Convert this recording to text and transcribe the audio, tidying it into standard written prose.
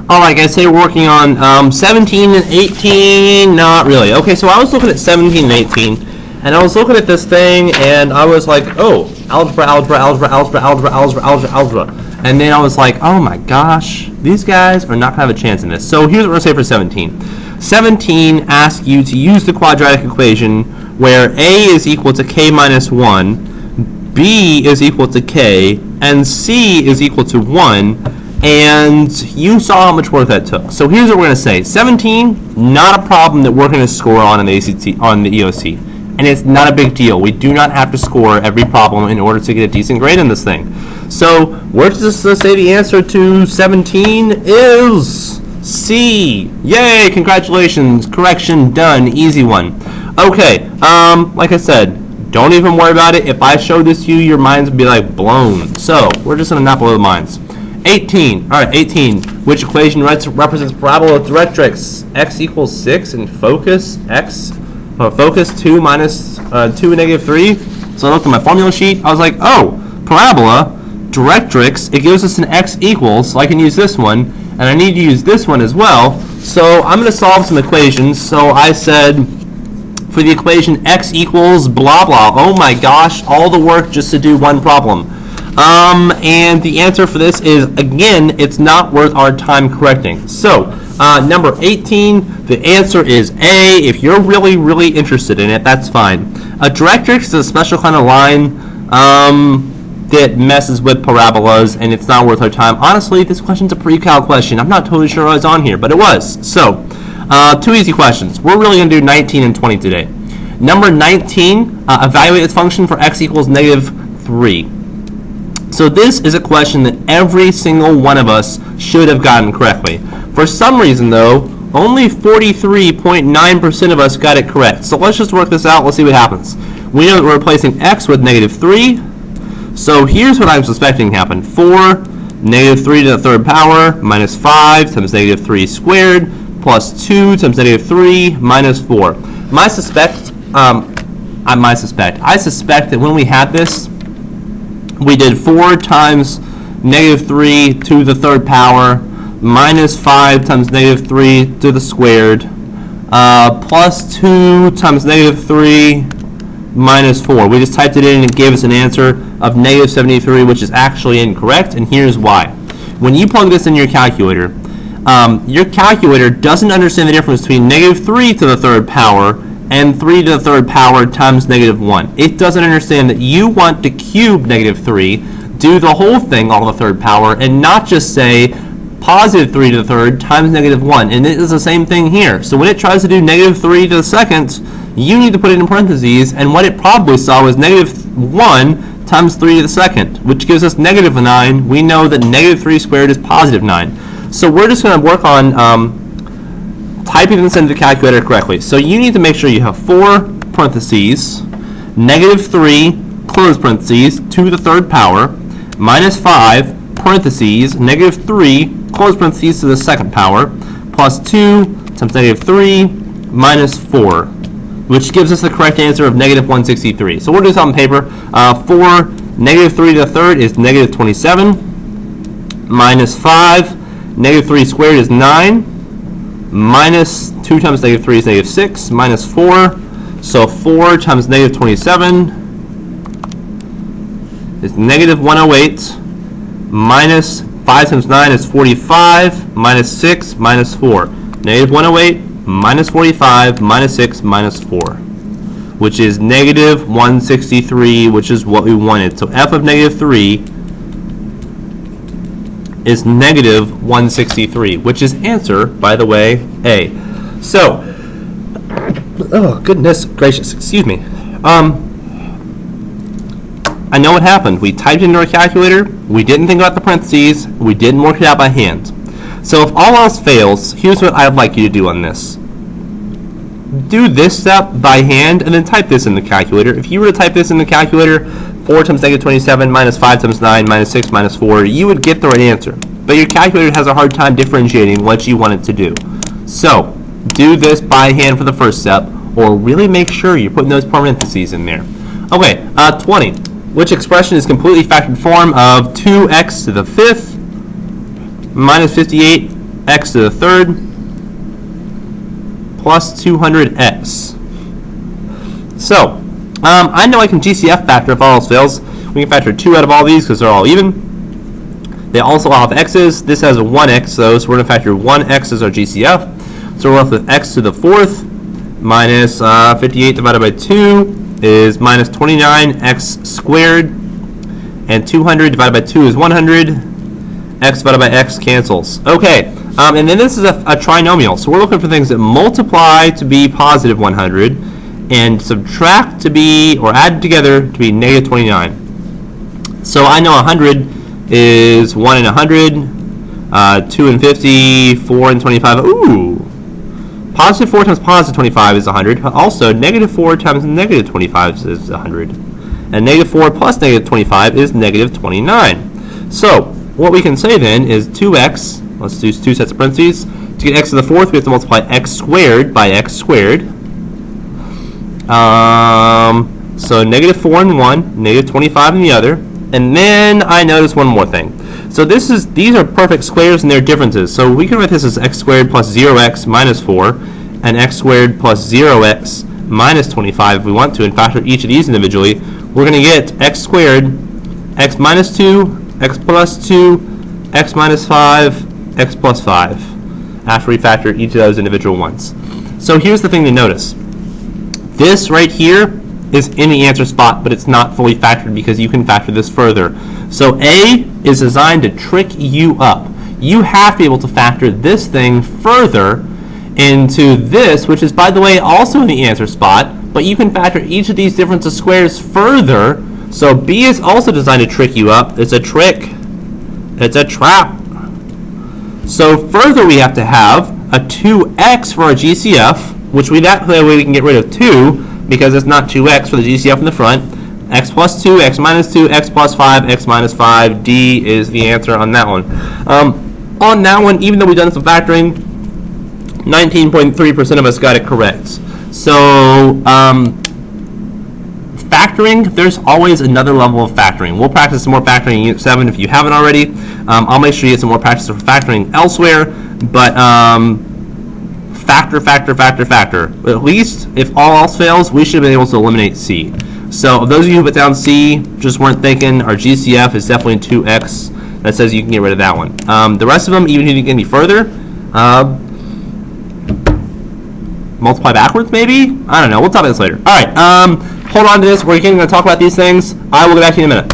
Alright guys, today we're working on 17 and 18, not really. Okay, so I was looking at 17 and 18, and I was looking at this thing, and I was like, oh, algebra, and then I was like, oh my gosh, these guys are not going to have a chance in this. So here's what we're going to say for 17. 17 asks you to use the quadratic equation where A is equal to k minus 1, B is equal to k, and C is equal to 1, and you saw how much work that took. So here's what we're going to say. 17, not a problem that we're going to score on the ACT, on the EOC. And it's not a big deal. We do not have to score every problem in order to get a decent grade in this thing. So we're just going to say the answer to 17 is C. Yay, congratulations. Correction done. Easy one. Okay, like I said, don't even worry about it. If I show this to you, your minds would be like blown. So we're just going to not blow the minds. 18. Alright, 18. Which equation represents parabola with directrix? X equals 6 and focus focus 2 minus 2 and negative 3. So I looked at my formula sheet. I was like, oh, parabola, directrix, it gives us an x equals, so I can use this one, and I need to use this one as well. So I'm going to solve some equations. So I said, for the equation x equals blah blah, oh my gosh, all the work just to do one problem. And the answer for this is, again, it's not worth our time correcting. So, number 18, the answer is A. If you're really, really interested in it, that's fine. A directrix is a special kind of line that messes with parabolas, and it's not worth our time. Honestly, this question's a pre-cal question. I'm not totally sure I was on here, but it was. So, two easy questions. We're really going to do 19 and 20 today. Number 19, evaluate its function for x equals negative 3. So this is a question that every single one of us should have gotten correctly. For some reason, though, only 43.9% of us got it correct. So let's just work this out. Let's see what happens. We know that we're replacing x with negative 3. So here's what I'm suspecting happened. 4, negative 3 to the third power, minus 5 times negative 3 squared, plus 2 times negative 3 minus 4. I suspect that when we had this, we did 4 times negative 3 to the third power minus 5 times negative 3 to the squared plus 2 times negative 3 minus 4. We just typed it in and it gave us an answer of negative 73, which is actually incorrect, and here's why. When you plug this in your calculator doesn't understand the difference between negative 3 to the third power and 3 to the third power times negative 1. It doesn't understand that you want to cube negative 3, do the whole thing all to the third power, and not just say positive 3 to the third times negative 1. And it is the same thing here. So when it tries to do negative 3 to the second, you need to put it in parentheses, and what it probably saw was negative 1 times 3 to the second, which gives us negative 9. We know that negative 3 squared is positive 9. So we're just going to work on typing this into the calculator correctly. So you need to make sure you have 4 parentheses, negative 3, close parentheses, to the third power, minus 5, parentheses, negative 3, close parentheses to the second power, plus 2 times negative 3, minus 4, which gives us the correct answer of negative 163. So we'll do this on paper. 4, negative 3 to the third is negative 27, minus 5, negative 3 squared is 9, minus 2 times negative 3 is negative 6, minus 4, so 4 times negative 27 is negative 108, minus 5 times 9 is 45, minus 6, minus 4. Negative 108, minus 45, minus 6, minus 4, which is negative 163, which is what we wanted. So f of negative 3 is negative 163, which is answer, by the way, A. So, oh goodness gracious, excuse me. I know what happened. We typed into our calculator, we didn't think about the parentheses, we didn't work it out by hand. So if all else fails, here's what I'd like you to do on this. Do this step by hand and then type this in the calculator. If you were to type this in the calculator, 4 times negative 27 minus 5 times 9 minus 6 minus 4, you would get the right answer. But your calculator has a hard time differentiating what you want it to do. So, do this by hand for the first step, or really make sure you're putting those parentheses in there. Okay, 20. Which expression is completely factored form of 2x to the 5th minus 58 x to the third plus 200x. So, I know I can GCF factor if all else fails. We can factor 2 out of all these because they're all even. They also all have x's. This has a 1x though, so we're going to factor 1x as our GCF. So we're left with x to the fourth minus 58 divided by 2 is minus 29x squared. And 200 divided by 2 is 100. X divided by x cancels. Okay, and then this is a trinomial. So we're looking for things that multiply to be positive 100 and subtract to be, or add together to be negative 29. So I know 100 is 1 and 100, 2 and 50, 4 and 25. Ooh! Positive 4 times positive 25 is 100. Also, negative 4 times negative 25 is 100. And negative 4 plus negative 25 is negative 29. So, what we can say then is 2x, let's do 2 sets of parentheses. To get x to the fourth, we have to multiply x squared by x squared. So negative 4 in one, negative 25 in the other. And then I notice one more thing. So these are perfect squares and their differences. So we can write this as x squared plus 0x minus 4 and x squared plus 0x minus 25 if we want to, and factor each of these individually. We're going to get x squared, x minus 2, x plus 2, x minus 5, x plus 5 after we factor each of those individual ones. So here's the thing to notice. This right here is in the answer spot, but it's not fully factored because you can factor this further. So A is designed to trick you up. You have to be able to factor this thing further into this, which is, by the way, also in the answer spot, but you can factor each of these difference of squares further. So B is also designed to trick you up. It's a trick. It's a trap. So further we have to have a 2x for our GCF, which that way we can get rid of 2 because it's not 2x for the GCF in the front. X plus 2, x minus 2, x plus 5, x minus 5. D is the answer on that one. On that one, even though we've done some factoring, 19.3% of us got it correct. So factoring, there's always another level of factoring. We'll practice some more factoring in Unit 7 if you haven't already. I'll make sure you get some more practice for factoring elsewhere, but factor. At least, if all else fails, we should have been able to eliminate C. So those of you who put down C just weren't thinking. Our GCF is definitely 2x. That says you can get rid of that one. The rest of them, even if you get any further, multiply backwards maybe? I don't know. We'll talk about this later. All right. Hold on to this. We're going to talk about these things. I will get back to you in a minute.